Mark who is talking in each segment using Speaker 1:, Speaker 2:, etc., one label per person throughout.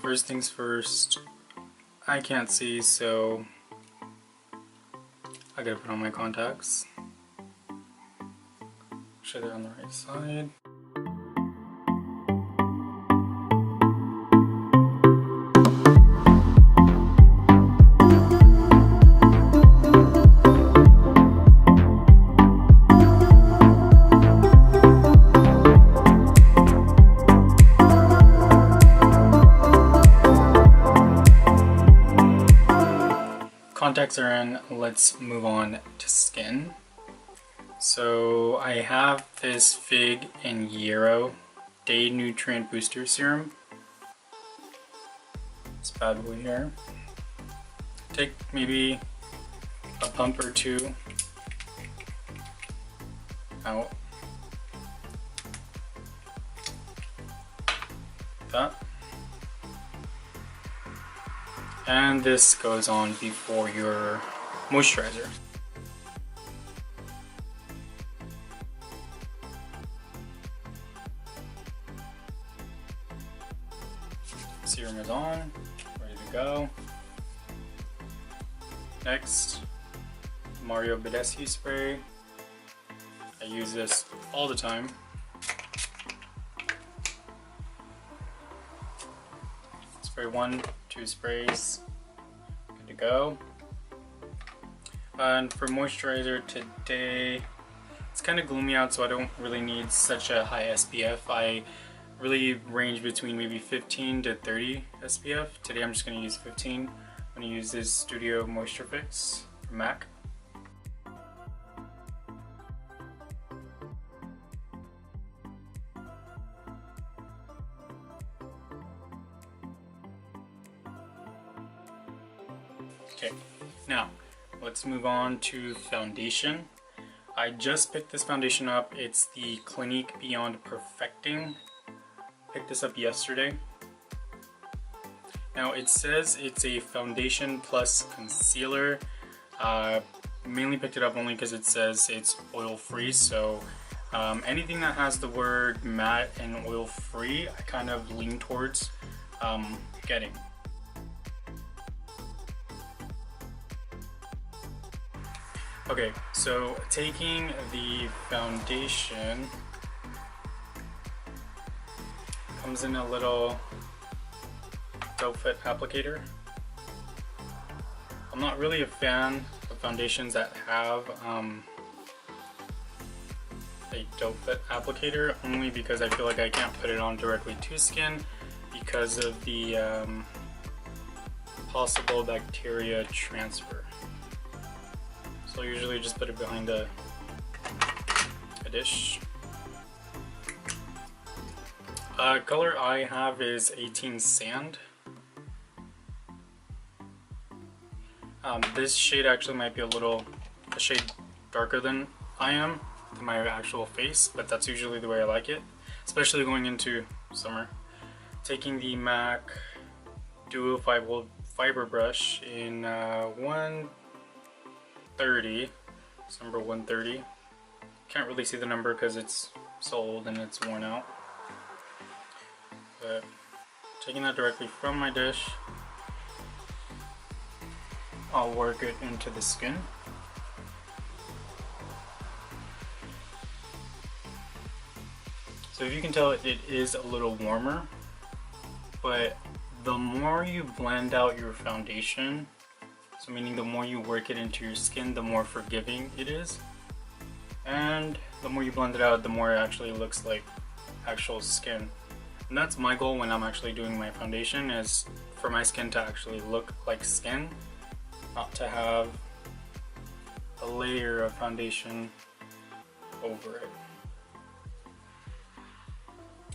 Speaker 1: first things first, I can't see, so I gotta put on my contacts. Make sure they're on the right side. Contacts are in, let's move on to skin. So I have this Fig and Yarrow Day Nutrient Booster Serum. This bad boy here. Take maybe a pump or two out. That. And this goes on before your moisturizer. Serum is on, ready to go. Next, Mario Badescu spray. I use this all the time. Spray 1, 2 sprays, good to go. And for moisturizer today, it's kind of gloomy out, so I don't really need such a high SPF. I really range between maybe 15 to 30 SPF. Today I'm just going to use 15. I'm going to use this Studio Moisture Fix from MAC. Okay, now let's move on to foundation. I just picked this foundation up. It's the Clinique Beyond Perfecting. Picked this up yesterday. Now it says it's a foundation plus concealer. Mainly picked it up only because it says it's oil free, so anything that has the word matte and oil free I kind of lean towards getting. Okay, so taking the foundation, comes in a little doe foot applicator. I'm not really a fan of foundations that have a doe foot applicator, only because I feel like I can't put it on directly to skin because of the possible bacteria transfer. So I usually just put it behind a dish. Color I have is 18 Sand. This shade actually might be a shade darker than I am, than my actual face, but that's usually the way I like it, especially going into summer. Taking the MAC Duo Fiber Brush in 130, it's number 130. Can't really see the number because it's so old and it's worn out. But taking that directly from my dish, I'll work it into the skin. So if you can tell, it is a little warmer, but the more you blend out your foundation, so meaning the more you work it into your skin, the more forgiving it is. And the more you blend it out, the more it actually looks like actual skin. And that's my goal when I'm actually doing my foundation, is for my skin to actually look like skin, not to have a layer of foundation over it.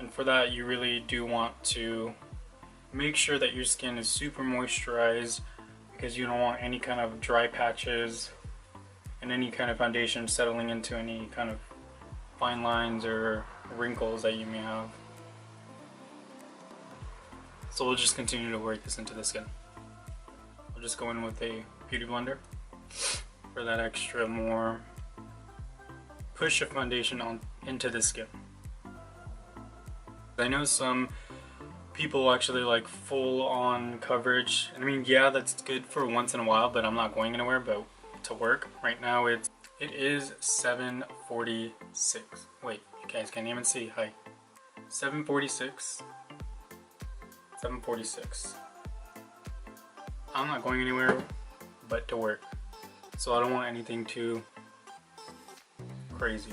Speaker 1: And for that, you really do want to make sure that your skin is super moisturized, because you don't want any kind of dry patches and any kind of foundation settling into any kind of fine lines or wrinkles that you may have. So we'll just continue to work this into the skin. I'll just go in with a beauty blender for that extra more push of foundation on into the skin. I know some people actually like full on coverage. I mean, yeah, that's good for once in a while, but I'm not going anywhere but to work. Right now it is 7:46. Wait, you guys can't even see. Hi. 7:46. 7:46. I'm not going anywhere but to work. So I don't want anything too crazy.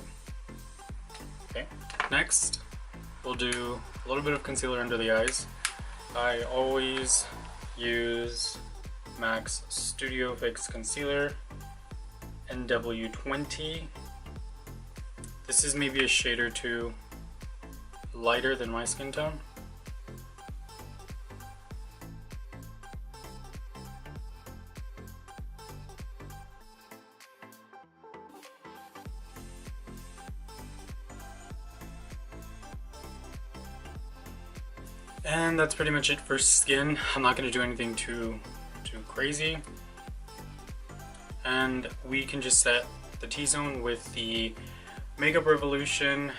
Speaker 1: Okay. Next, we'll do a little bit of concealer under the eyes. I always use MAC's Studio Fix Concealer NW20. This is maybe a shade or two lighter than my skin tone. And that's pretty much it for skin. I'm not going to do anything too crazy. And we can just set the T-zone with the Makeup Revolution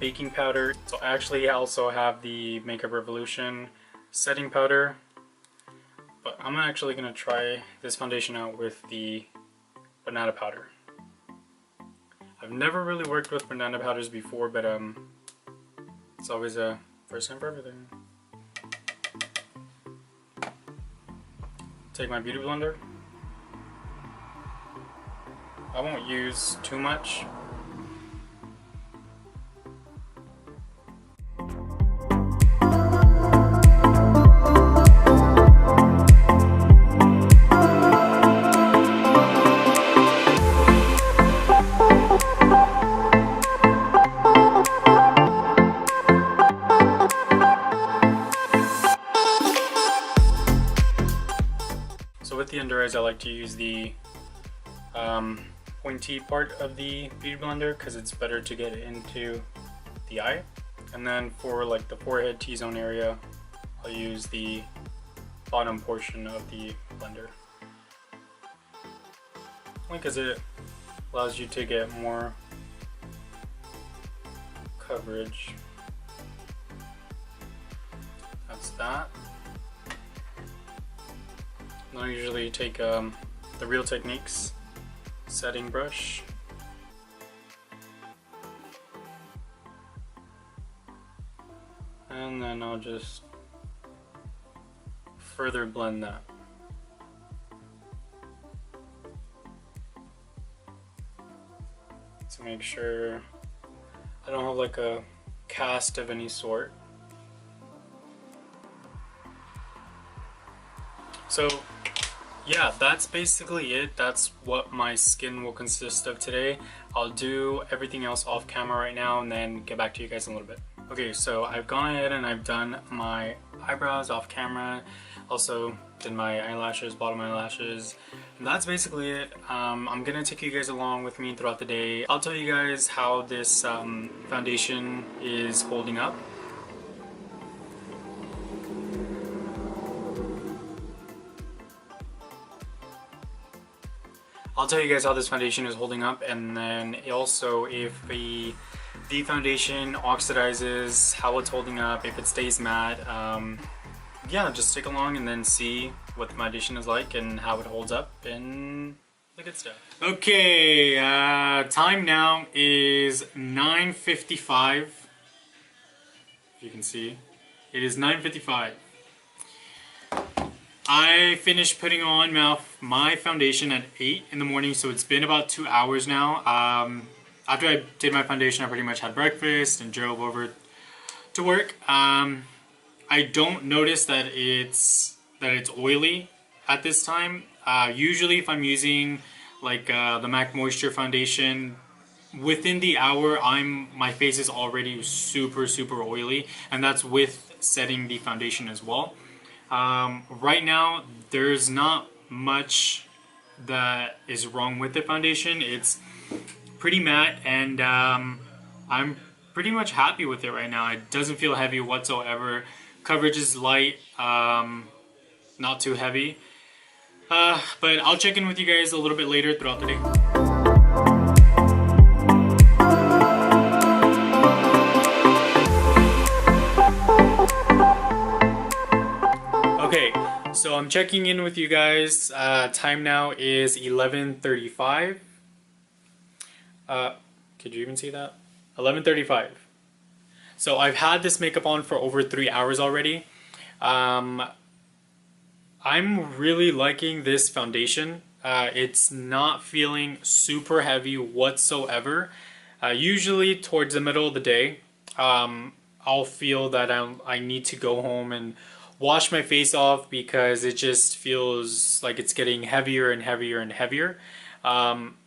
Speaker 1: baking powder. So actually I also have the Makeup Revolution setting powder. But I'm actually going to try this foundation out with the banana powder. I've never really worked with banana powders before, but it's always a first time for everything. Take my beauty blender. I won't use too much. So with the under eyes, I like to use the pointy part of the beauty blender because it's better to get into the eye. And then for like the forehead T-zone area, I'll use the bottom portion of the blender. Because it allows you to get more coverage. That's that. And I usually take the Real Techniques setting brush. And then I'll just further blend that. To make sure I don't have like a cast of any sort. So yeah, that's basically it. That's what my skin will consist of today. I'll do everything else off camera right now and then get back to you guys in a little bit. Okay, so I've gone ahead and I've done my eyebrows off camera. Also did my eyelashes, bottom eyelashes. And that's basically it. I'm gonna take you guys along with me throughout the day. I'll tell you guys how this foundation is holding up. I'll tell you guys how this foundation is holding up, and then also if the foundation oxidizes, how it's holding up, if it stays matte. Yeah, just stick along and then see what the foundation is like and how it holds up and the good stuff. Okay, time now is 9:55. If you can see, it is 9:55. I finished putting on my foundation at 8 in the morning, so it's been about 2 hours now. After I did my foundation, I pretty much had breakfast and drove over to work. I don't notice that it's oily at this time. Usually if I'm using like the MAC Moisture foundation, within the hour my face is already super oily, and that's with setting the foundation as well. Right now there's not much that is wrong with the foundation. It's pretty matte, and I'm pretty much happy with it right now. It doesn't feel heavy whatsoever. Coverage is light, not too heavy. But I'll check in with you guys a little bit later throughout the day. So I'm checking in with you guys. Time now is 11:35. Could you even see that? 11:35. So I've had this makeup on for over 3 hours already. Um, I'm really liking this foundation. It's not feeling super heavy whatsoever. Usually towards the middle of the day, I'll feel that I need to go home and wash my face off because it just feels like it's getting heavier and heavier and heavier. Um,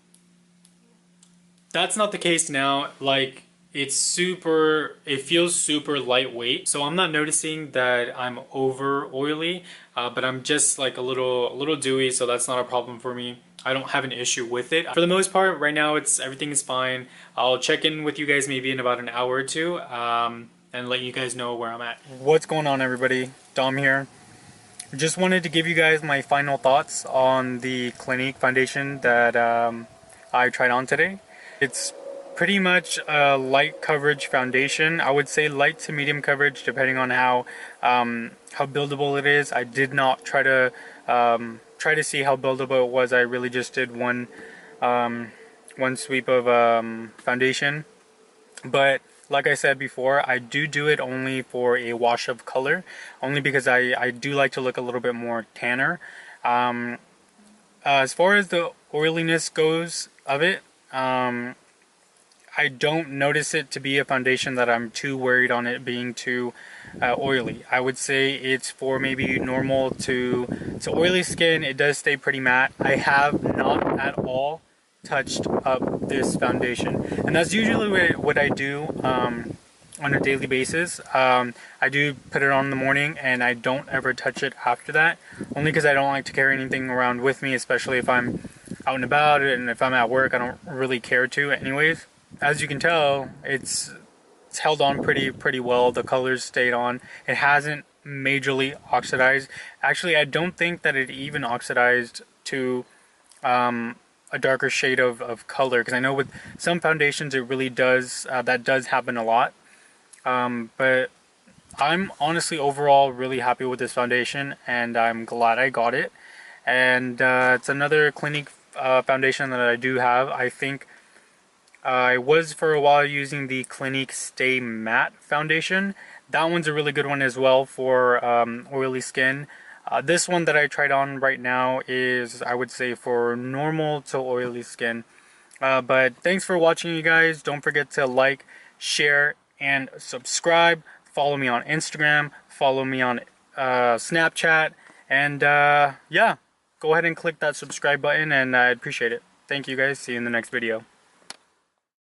Speaker 1: that's not the case now. Like it feels super lightweight. So I'm not noticing that I'm over oily, but I'm just like a little dewy, so that's not a problem for me. I don't have an issue with it. For the most part, right now everything is fine. I'll check in with you guys maybe in about an hour or two, and let you guys know where I'm at. What's going on, everybody? Dom here. Just wanted to give you guys my final thoughts on the Clinique foundation that I tried on today. It's pretty much a light coverage foundation. I would say light to medium coverage depending on how buildable it is. I did not try to see how buildable it was. I really just did one sweep of foundation. But like I said before, I do it only for a wash of color, only because I do like to look a little bit more tanner. As far as the oiliness goes of it, I don't notice it to be a foundation that I'm too worried on it being too oily. I would say it's for maybe normal to oily skin. It does stay pretty matte. I have not at all touched up this foundation, and that's usually what I do on a daily basis. I do put it on in the morning and I don't ever touch it after that, only because I don't like to carry anything around with me, especially if I'm out and about, and if I'm at work I don't really care to anyways. As you can tell, it's held on pretty well. The colors stayed on. It hasn't majorly oxidized. Actually, I don't think that it even oxidized to a darker shade of color, because I know with some foundations it really does, that does happen a lot. But I'm honestly overall really happy with this foundation, and I'm glad I got it. And it's another Clinique foundation that I do have. I think I was for a while using the Clinique Stay Matte foundation. That one's a really good one as well for oily skin. This one that I tried on right now is, I would say, for normal to oily skin. But thanks for watching, you guys. Don't forget to like, share, and subscribe. Follow me on Instagram. Follow me on Snapchat. And yeah, go ahead and click that subscribe button, and I'd appreciate it. Thank you guys. See you in the next video.